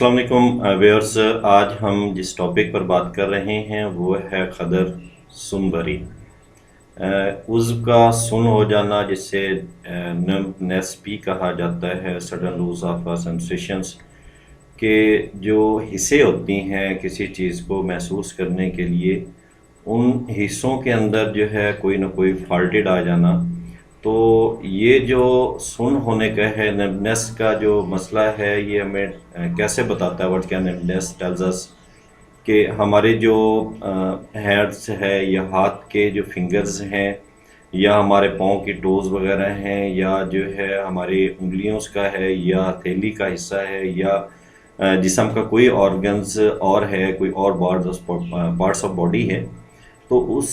السلام علیکم ویورز، آج ہم جس ٹاپک پر بات کر رہے ہیں وہ ہے قدر سن بری۔ عضو کا سن ہو جانا، جسے نمبنس بھی کہا جاتا ہے، سڈن لوز آف سینسیشنس، کہ جو حصے ہوتی ہیں کسی چیز کو محسوس کرنے کے لیے، ان حصوں کے اندر جو ہے کوئی نہ کوئی فالٹیڈ آ جانا۔ تو یہ جو سن ہونے کا ہے، نمبنس کا جو مسئلہ ہے، یہ ہمیں کیسے بتاتا ہے؟ واٹ کین نمبنس ٹیلز اس کہ ہمارے جو ہینڈس ہے یا ہاتھ کے جو فنگرز ہیں، یا ہمارے پاؤں کی ٹوز وغیرہ ہیں، یا جو ہے ہماری انگلیوں کا ہے، یا ہتھیلی کا حصہ ہے، یا جسم کا کوئی آرگنز اور ہے، کوئی اور پارٹس آف باڈی ہے، تو اس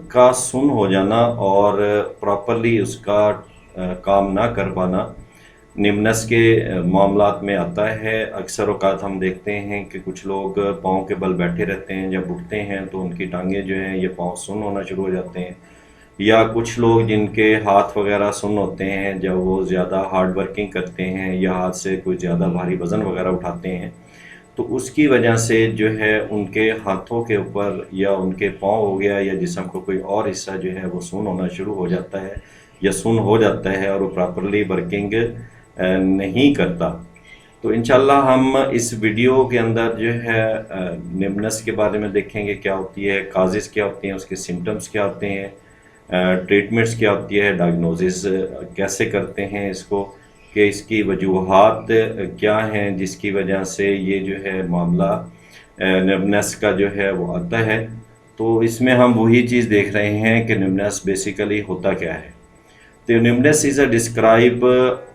کا سن ہو جانا اور پراپرلی اس کا کام نہ کر پانا نمنس کے معاملات میں آتا ہے۔ اکثر اوقات ہم دیکھتے ہیں کہ کچھ لوگ پاؤں کے بل بیٹھے رہتے ہیں، جب اٹھتے ہیں تو ان کی ٹانگیں جو ہیں یہ پاؤں سن ہونا شروع ہو جاتے ہیں، یا کچھ لوگ جن کے ہاتھ وغیرہ سن ہوتے ہیں جب وہ زیادہ ہارڈ ورکنگ کرتے ہیں یا ہاتھ سے کوئی زیادہ بھاری وزن وغیرہ اٹھاتے ہیں، تو اس کی وجہ سے جو ہے ان کے ہاتھوں کے اوپر یا ان کے پاؤں ہو گیا یا جسم کو کوئی اور حصہ جو ہے وہ سن ہونا شروع ہو جاتا ہے یا سن ہو جاتا ہے، اور وہ پراپرلی ورکنگ نہیں کرتا۔ تو انشاءاللہ ہم اس ویڈیو کے اندر جو ہے نمبنس کے بارے میں دیکھیں گے، کیا ہوتی ہے، کازز کیا ہوتی ہیں، اس کے سمٹمز کیا ہوتے ہیں، ٹریٹمنٹس کیا ہوتی ہے، ڈائگنوزز کیسے کرتے ہیں اس کو، کہ اس کی وجوہات کیا ہیں جس کی وجہ سے یہ جو ہے معاملہ نمبنس کا جو ہے وہ آتا ہے۔ تو اس میں ہم وہی چیز دیکھ رہے ہیں کہ نمبنس بیسیکلی ہوتا کیا ہے۔ تو نمبنس is a describe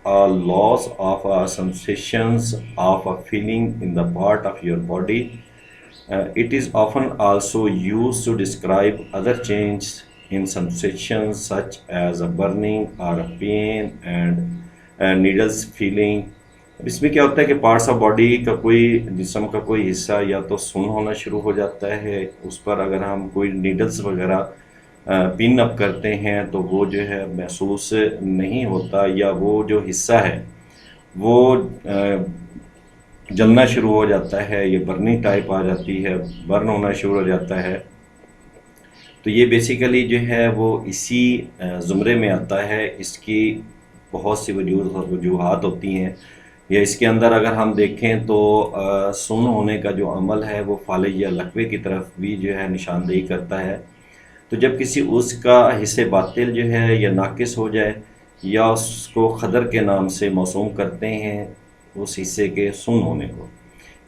a loss of a sensations of a feeling in the part of your body. It is often also used to describe other changes in sensations such as a burning or a pain and needles feeling. اب اس میں کیا ہوتا ہے کہ parts of body کا کوئی جسم کا کوئی حصہ یا تو سن ہونا شروع ہو جاتا ہے، اس پر اگر ہم کوئی نیڈلز وغیرہ پن اپ کرتے ہیں تو وہ جو ہے محسوس نہیں ہوتا، یا وہ جو حصہ ہے وہ جلنا شروع ہو جاتا ہے، یہ برننگ ٹائپ آ جاتی ہے، برن ہونا شروع ہو جاتا ہے۔ تو یہ بیسیکلی جو ہے وہ اسی زمرے میں آتا ہے۔ اس کی بہت سی وجوہات ہوتی ہیں، یا اس کے اندر اگر ہم دیکھیں تو سن ہونے کا جو عمل ہے وہ فالج یا لقوے کی طرف بھی جو ہے نشاندہی کرتا ہے۔ تو جب کسی عضو کا حصہ باطل جو ہے یا ناقص ہو جائے، یا اس کو خدر کے نام سے موسوم کرتے ہیں اس حصے کے سن ہونے کو،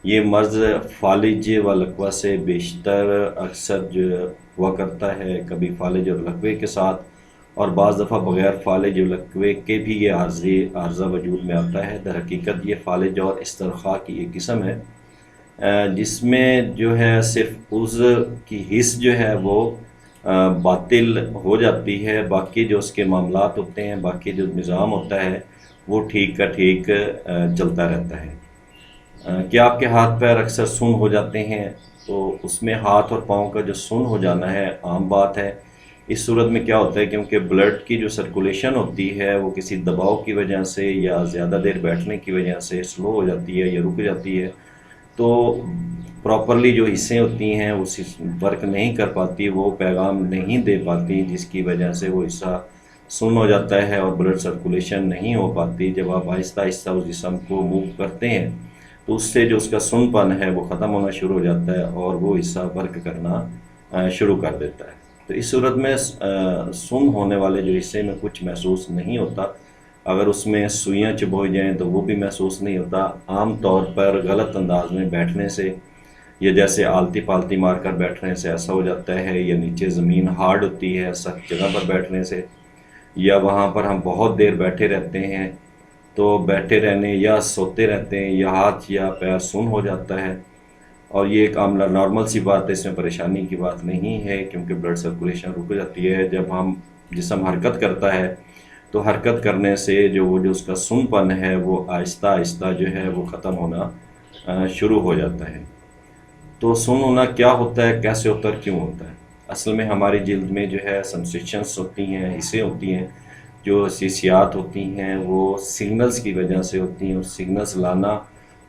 یہ مرض فالج و لقوہ سے بیشتر اکثر جو ہوا کرتا ہے، کبھی فالج اور لقوے کے ساتھ، اور بعض دفعہ بغیر فالج و لقوے کے بھی یہ عارضہ وجود میں آتا ہے۔ در حقیقت یہ فالج اور استرخاء کی ایک قسم ہے، جس میں جو ہے صرف عضو کی حص جو ہے وہ باطل ہو جاتی ہے، باقی جو اس کے معاملات ہوتے ہیں، باقی جو نظام ہوتا ہے وہ ٹھیک کا ٹھیک چلتا رہتا ہے۔ کیا آپ کے ہاتھ پیر اکثر سن ہو جاتے ہیں؟ تو اس میں ہاتھ اور پاؤں کا جو سن ہو جانا ہے عام بات ہے۔ اس صورت میں کیا ہوتا ہے، کیونکہ بلڈ کی جو سرکولیشن ہوتی ہے وہ کسی دباؤ کی وجہ سے یا زیادہ دیر بیٹھنے کی وجہ سے سلو ہو جاتی ہے یا رک جاتی ہے، تو پراپرلی جو حصے ہوتی ہیں وہ ورک نہیں کر پاتی، وہ پیغام نہیں دے پاتی، جس کی وجہ سے وہ حصہ سن ہو جاتا ہے اور بلڈ سرکولیشن نہیں ہو پاتی۔ جب آپ آہستہ آہستہ اس جسم کو موو کرتے ہیں تو اس سے جو اس کا سن پن ہے وہ ختم ہونا شروع ہو جاتا ہے اور وہ حصہ ورک کرنا شروع کر دیتا ہے۔ تو اس صورت میں سن ہونے والے جو حصے میں کچھ محسوس نہیں ہوتا، اگر اس میں سوئیاں چبھو جائیں تو وہ بھی محسوس نہیں ہوتا۔ عام طور پر غلط انداز میں بیٹھنے سے، یا جیسے آلتی پالتی مار کر بیٹھنے سے ایسا ہو جاتا ہے، یا نیچے زمین ہارڈ ہوتی ہے سخت جگہ پر بیٹھنے سے، یا وہاں پر ہم بہت دیر بیٹھے رہتے ہیں تو بیٹھے رہنے یا سوتے رہتے ہیں یا ہاتھ یا پیر سن ہو جاتا ہے، اور یہ ایک عام نارمل سی بات ہے، اس میں پریشانی کی بات نہیں ہے، کیونکہ بلڈ سرکولیشن رک جاتی ہے۔ جب ہم جسم حرکت کرتا ہے تو حرکت کرنے سے جو اس کا سن پن ہے وہ آہستہ آہستہ جو ہے وہ ختم ہونا شروع ہو جاتا ہے۔ تو سن ہونا کیا ہوتا ہے، کیسے ہوتا ہے، کیوں ہوتا ہے؟ اصل میں ہماری جلد میں جو ہے سنسیشنز ہوتی ہیں، حصے ہوتی ہیں، جو حسیات ہوتی ہیں وہ سگنلز کی وجہ سے ہوتی ہیں، اور سگنلز لانا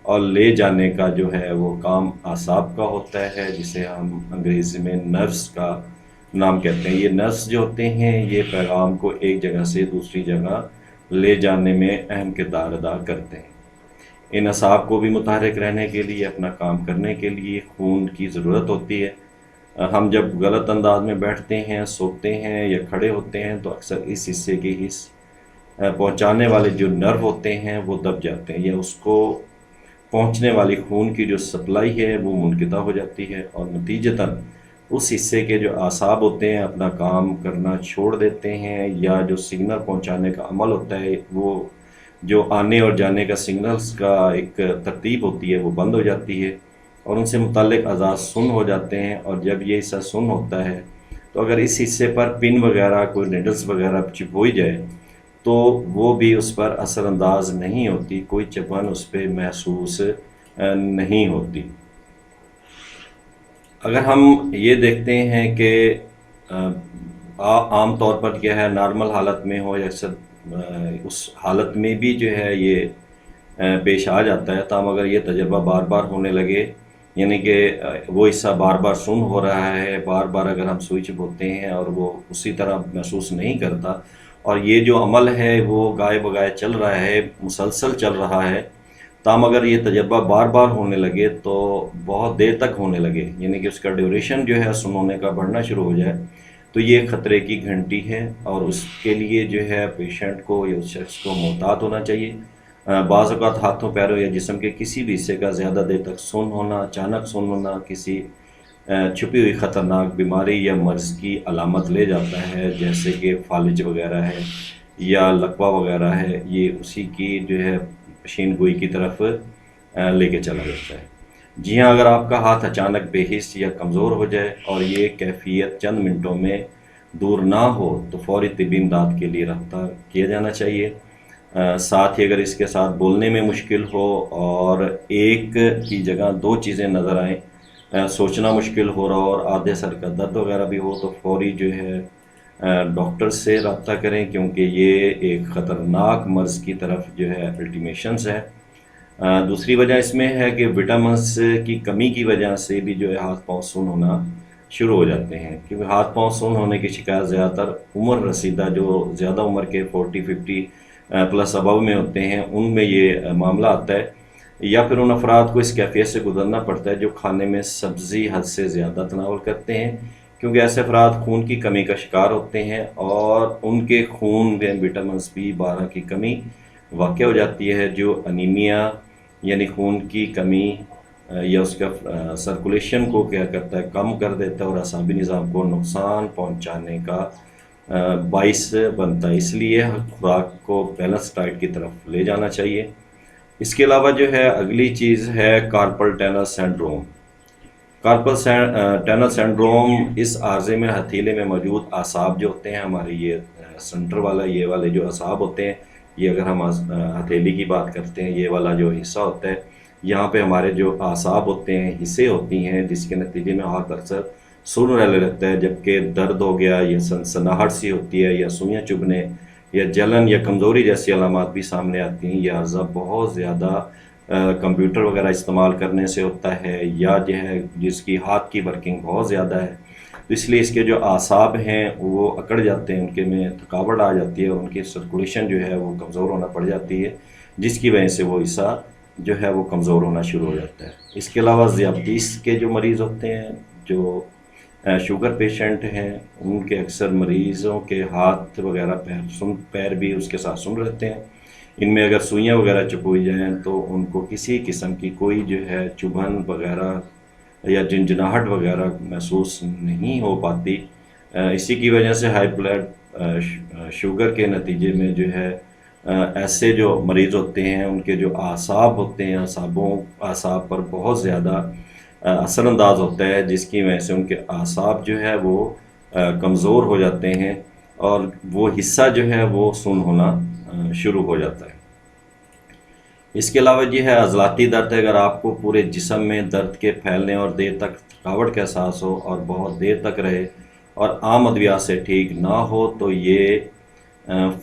اور لے جانے کا جو ہے وہ کام اعصاب کا ہوتا ہے، جسے ہم انگریزی میں نروس کا نام کہتے ہیں۔ یہ نروس جو ہوتے ہیں یہ پیغام کو ایک جگہ سے دوسری جگہ لے جانے میں اہم کردار ادا کرتے ہیں۔ ان اعصاب کو بھی متحرک رہنے کے لیے، اپنا کام کرنے کے لیے خون کی ضرورت ہوتی ہے۔ ہم جب غلط انداز میں بیٹھتے ہیں، سوتے ہیں یا کھڑے ہوتے ہیں تو اکثر اس حصے کی پہنچانے والے جو نرو ہوتے ہیں وہ دب جاتے ہیں، یا اس کو پہنچنے والی خون کی جو سپلائی ہے وہ منقطع ہو جاتی ہے، اور نتیجتاً اس حصے کے جو اعصاب ہوتے ہیں اپنا کام کرنا چھوڑ دیتے ہیں، یا جو سگنل پہنچانے کا عمل ہوتا ہے، وہ جو آنے اور جانے کا سگنلز کا ایک ترتیب ہوتی ہے وہ بند ہو جاتی ہے، اور ان سے متعلق اعضاء سن ہو جاتے ہیں۔ اور جب یہ حصہ سن ہوتا ہے تو اگر اس حصے پر پن وغیرہ کوئی نیڈلز وغیرہ چپوئی جائے تو وہ بھی اس پر اثر انداز نہیں ہوتی، کوئی چبھن اس پہ محسوس نہیں ہوتی۔ اگر ہم یہ دیکھتے ہیں کہ عام طور پر کیا ہے، نارمل حالت میں ہو یا اکثر اس حالت میں بھی جو ہے یہ پیش آ جاتا ہے، تاہم اگر یہ تجربہ بار بار ہونے لگے، یعنی کہ وہ حصہ بار بار سن ہو رہا ہے، بار بار اگر ہم سوئی چبوتے ہیں اور وہ اسی طرح محسوس نہیں کرتا، اور یہ جو عمل ہے وہ گائے بگائے چل رہا ہے، مسلسل چل رہا ہے، تاہم اگر یہ تجربہ بار بار ہونے لگے تو بہت دیر تک ہونے لگے، یعنی کہ اس کا ڈیوریشن جو ہے سن ہونے کا بڑھنا شروع ہو جائے، تو یہ خطرے کی گھنٹی ہے، اور اس کے لیے جو ہے پیشنٹ کو یا اس شخص کو محتاط ہونا چاہیے۔ بعض اوقات ہاتھوں پیروں یا جسم کے کسی بھی حصے کا زیادہ دیر تک سن ہونا، اچانک سن ہونا کسی چھپی ہوئی خطرناک بیماری یا مرض کی علامت لے جاتا ہے، جیسے کہ فالج وغیرہ ہے یا لقوہ وغیرہ ہے، یہ اسی کی جو ہے پیشین گوئی کی طرف لے کے چلا جاتا ہے۔ جی ہاں، اگر آپ کا ہاتھ اچانک بے حس یا کمزور ہو جائے اور یہ کیفیت چند منٹوں میں دور نہ ہو تو فوری طبی امداد کے لیے رابطہ کیا جانا چاہیے۔ ساتھ ہی اگر اس کے ساتھ بولنے میں مشکل ہو اور ایک کی جگہ دو چیزیں نظر آئیں، سوچنا مشکل ہو رہا ہو اور آدھے سر کا درد وغیرہ بھی ہو، تو فوری جو ہے ڈاکٹر سے رابطہ کریں، کیونکہ یہ ایک خطرناک مرض کی طرف جو ہے الٹیمیشنز ہے۔ دوسری وجہ اس میں ہے کہ وٹامنس کی کمی کی وجہ سے بھی جو ہے ہاتھ پاؤں سن ہونا شروع ہو جاتے ہیں، کیونکہ ہاتھ پاؤں سن ہونے کی شکایت زیادہ تر عمر رسیدہ، جو زیادہ عمر کے 40-50 پلس ابو میں ہوتے ہیں، ان میں یہ معاملہ آتا ہے، یا پھر ان افراد کو اس کیفیت سے گزرنا پڑتا ہے جو کھانے میں سبزی حد سے زیادہ تناول کرتے ہیں، کیونکہ ایسے افراد خون کی کمی کا شکار ہوتے ہیں اور ان کے خون میں وٹامنس B12 کی کمی واقع ہو جاتی ہے، جو انیمیا یعنی خون کی کمی یا اس کا سرکولیشن کو کیا کرتا ہے، کم کر دیتا ہے اور اعصابی نظام کو نقصان پہنچانے کا باعث بنتا ہے۔ اس لیے خوراک کو بیلنس ڈائٹ کی طرف لے جانا چاہیے۔ اس کے علاوہ جو ہے اگلی چیز ہے کارپل ٹنل سنڈروم۔ کارپل ٹنل سنڈروم اس عارضے میں ہتھیلے میں موجود اعصاب جو ہوتے ہیں، ہمارے یہ سنٹر والا یہ والے جو اعصاب ہوتے ہیں، یہ اگر ہم ہتھیلی کی بات کرتے ہیں، یہ والا جو حصہ ہوتا ہے، یہاں پہ ہمارے جو اعصاب ہوتے ہیں، حصے ہوتی ہیں، جس کے نتیجے میں ہاتھ اکثر سن رہنے لگتا ہے، جبکہ درد ہو گیا یا سنسناہٹ سی ہوتی ہے یا سوئیاں چبھنے یا جلن یا کمزوری جیسی علامات بھی سامنے آتی ہیں۔ یہ عرضہ بہت زیادہ کمپیوٹر وغیرہ استعمال کرنے سے ہوتا ہے، یا جو ہے جس کی ہاتھ کی ورکنگ بہت زیادہ ہے، تو اس لیے اس کے جو اعصاب ہیں وہ اکڑ جاتے ہیں، ان کے میں تھکاوٹ آ جاتی ہے اور ان کی سرکولیشن جو ہے وہ کمزور ہونا پڑ جاتی ہے، جس کی وجہ سے وہ حصہ جو ہے وہ کمزور ہونا شروع ہو جاتا ہے۔ اس کے علاوہ ذیابطیس کے جو مریض ہوتے ہیں، جو شوگر پیشنٹ ہیں، ان کے اکثر مریضوں کے ہاتھ وغیرہ پیر بھی اس کے ساتھ سن رہتے ہیں۔ ان میں اگر سوئیاں وغیرہ چپوئی جائیں تو ان کو کسی قسم کی کوئی جو ہے چبھن وغیرہ یا جنجناہٹ وغیرہ محسوس نہیں ہو پاتی۔ اسی کی وجہ سے ہائی بلڈ شوگر کے نتیجے میں جو ہے ایسے جو مریض ہوتے ہیں، ان کے جو اعصاب ہوتے ہیں، اعصاب پر بہت زیادہ اثر انداز ہوتا ہے، جس کی وجہ سے ان کے اعصاب جو ہے وہ کمزور ہو جاتے ہیں اور وہ حصہ جو ہے وہ سن ہونا شروع ہو جاتا ہے۔ اس کے علاوہ یہ ہے عضلاتی درد۔ اگر آپ کو پورے جسم میں درد کے پھیلنے اور دیر تک تھکاوٹ کا احساس ہو اور بہت دیر تک رہے اور عام ادویات سے ٹھیک نہ ہو، تو یہ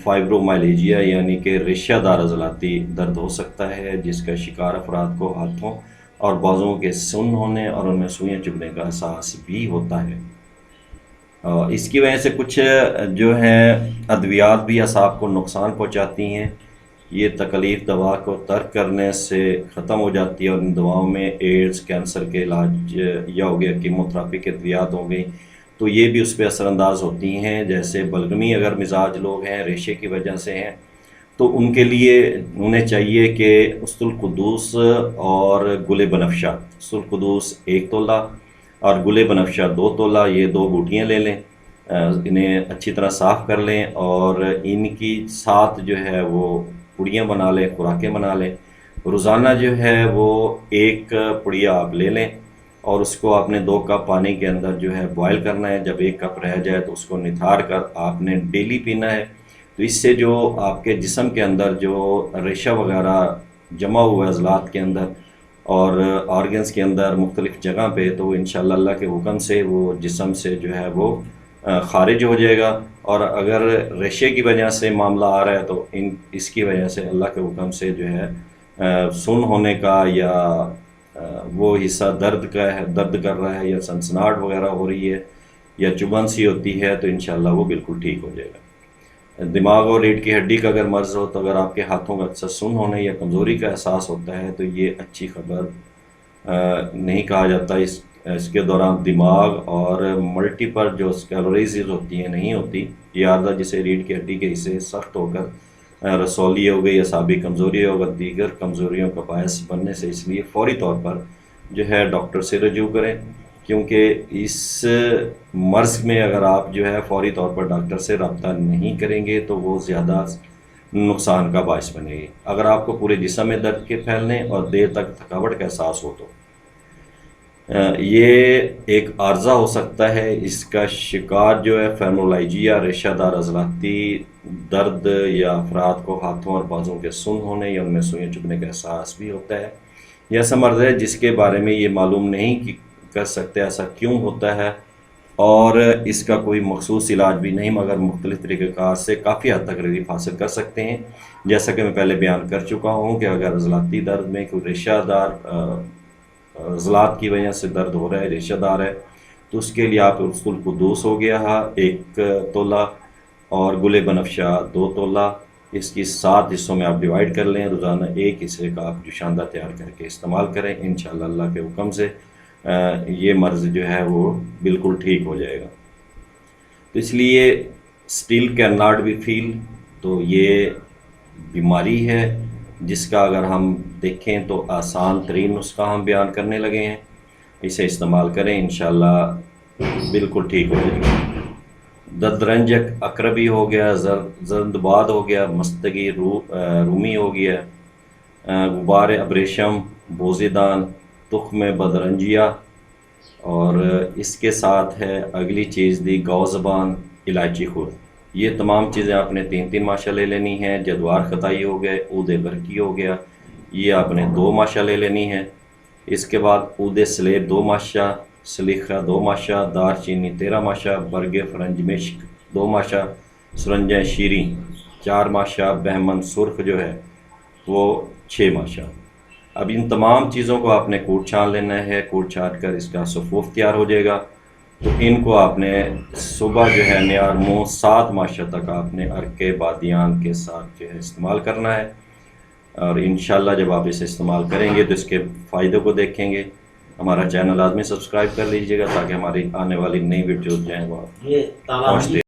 فائبرومائلیجیا یعنی کہ ریشہ دار عضلاتی درد ہو سکتا ہے، جس کا شکار افراد کو ہاتھوں اور بازوؤں کے سن ہونے اور ان میں سوئیاں چبھنے کا احساس بھی ہوتا ہے۔ اس کی وجہ سے کچھ جو ہیں ادویات بھی اعصاب کو نقصان پہنچاتی ہیں۔ یہ تکلیف دوا کو ترک کرنے سے ختم ہو جاتی ہے، اور ان دواؤں میں ایڈز، کینسر کے علاج یا ہو گیا کیموتھراپی کے ادویات ہو گئی، تو یہ بھی اس پہ اثر انداز ہوتی ہیں۔ جیسے بلغمی اگر مزاج لوگ ہیں، ریشے کی وجہ سے ہیں، تو ان کے لیے انہیں چاہیے کہ اسد القدوس اور گل بنفشہ، اسد القدوس 1 تولہ اور گل بنفشہ 2 تولہ، یہ 2 بوٹیاں لے لیں، انہیں اچھی طرح صاف کر لیں، اور ان کی ساتھ جو ہے وہ پڑیاں بنا لیں، خوراکیں بنا لیں۔ روزانہ جو ہے وہ 1 پڑیا آپ لے لیں، اور اس کو آپ نے 2 کپ پانی کے اندر جو ہے بوائل کرنا ہے۔ جب 1 کپ رہ جائے تو اس کو نتھار کر آپ نے ڈیلی پینا ہے۔ تو اس سے جو آپ کے جسم کے اندر جو ریشہ وغیرہ جمع ہوا ہے عضلات کے اندر اور آرگنز کے اندر مختلف جگہ پہ، تو وہ انشاءاللہ اللہ کے حکم سے وہ جسم سے جو ہے وہ خارج ہو جائے گا۔ اور اگر ریشے کی وجہ سے معاملہ آ رہا ہے تو اس کی وجہ سے اللہ کے حکم سے جو ہے سن ہونے کا یا وہ حصہ درد کر رہا ہے، یا سنسناہٹ وغیرہ ہو رہی ہے، یا چبھن سی ہوتی ہے، تو انشاءاللہ وہ بالکل ٹھیک ہو جائے گا۔ دماغ اور ریڑھ کی ہڈی کا اگر مرض ہو، تو اگر آپ کے ہاتھوں کا اکثر سن ہونے یا کمزوری کا احساس ہوتا ہے، تو یہ اچھی خبر نہیں کہا جاتا۔ اس کے دوران دماغ اور ملٹیپل جو اسکلیروسس ہوتی ہیں نہیں ہوتی، یہ عادت جسے ریڑھ کی ہڈی کے حصے سخت ہو کر رسولی ہو گئی، اعصابی کمزوری ہو گئی، دیگر کمزوریوں کا باعث بننے سے اس لیے فوری طور پر جو ہے ڈاکٹر سے رجوع کریں، کیونکہ اس مرض میں اگر آپ جو ہے فوری طور پر ڈاکٹر سے رابطہ نہیں کریں گے تو وہ زیادہ نقصان کا باعث بنے گی۔ اگر آپ کو پورے جسم میں درد کے پھیلنے اور دیر تک تھکاوٹ کا احساس ہو تو یہ ایک عارضہ ہو سکتا ہے۔ اس کا شکار جو ہے فائبرومائلیجیا، ریشہ دار عضلاتی درد، یا افراد کو ہاتھوں اور بازوں کے سن ہونے یا ان میں سوئیاں چبھنے کا احساس بھی ہوتا ہے۔ یہ ایسا مرض ہے جس کے بارے میں یہ معلوم نہیں کر سکتے ایسا کیوں ہوتا ہے، اور اس کا کوئی مخصوص علاج بھی نہیں، مگر مختلف طریقہ کار سے کافی حد تک ریلیف حاصل کر سکتے ہیں۔ جیسا کہ میں پہلے بیان کر چکا ہوں کہ اگر عضلاتی درد میں کوئی ریشہ دار عضلات کی وجہ سے درد ہو رہا ہے، ریشہ دار ہے، تو اس کے لیے آپ اسد القدوس ہو گیا 1 تولہ اور گل بنفشہ 2 تولہ، اس کی 7 حصوں میں آپ ڈیوائیڈ کر لیں، روزانہ 1 حصے کا آپ جوشاندہ تیار کر کے استعمال کریں، انشاءاللہ اللہ کے حکم سے یہ مرض جو ہے وہ بالکل ٹھیک ہو جائے گا۔ تو اس لیے اسٹل کین ناٹ بی فیل، تو یہ بیماری ہے جس کا اگر ہم دیکھیں تو آسان ترین نسخہ ہم بیان کرنے لگے ہیں، اسے استعمال کریں، انشاءاللہ بالکل ٹھیک ہو جائے گا۔ ددرنج اقربی ہو گیا، زردباد ہو گیا، مستگی رومی ہو گیا، غبار ابریشم، بوزیدان، تخم بدرنجیا، اور اس کے ساتھ ہے اگلی چیز دی گاؤ زبان، الائچی خورد۔ یہ تمام چیزیں آپ نے 3 ماشا لے لینی ہیں۔ جدوار خطائی ہو گئے، عود برقی ہو گیا، یہ آپ نے 2 ماشا لے لینی ہے۔ اس کے بعد عود سلیب 2 ماشا، سلیخہ 2 ماشا، دار چینی 13 ماشا، برگ فرنج مشک 2 ماشا، سرنجہ شیریں 4 ماشا، بہمن سرخ جو ہے وہ 6 ماشا۔ اب ان تمام چیزوں کو آپ نے کوٹ چھان لینا ہے، کوٹ چھان کر اس کا صفوف تیار ہو جائے گا، تو ان کو آپ نے صبح جو ہے نیار منہ 7 ماشا تک آپ نے عرق بادیان کے ساتھ جو ہے استعمال کرنا ہے، اور انشاءاللہ جب آپ اسے استعمال کریں گے تو اس کے فائدے کو دیکھیں گے۔ ہمارا چینل لازمی سبسکرائب کر لیجئے گا تاکہ ہماری آنے والی نئی ویڈیوز جو ہیں وہ پہنچتے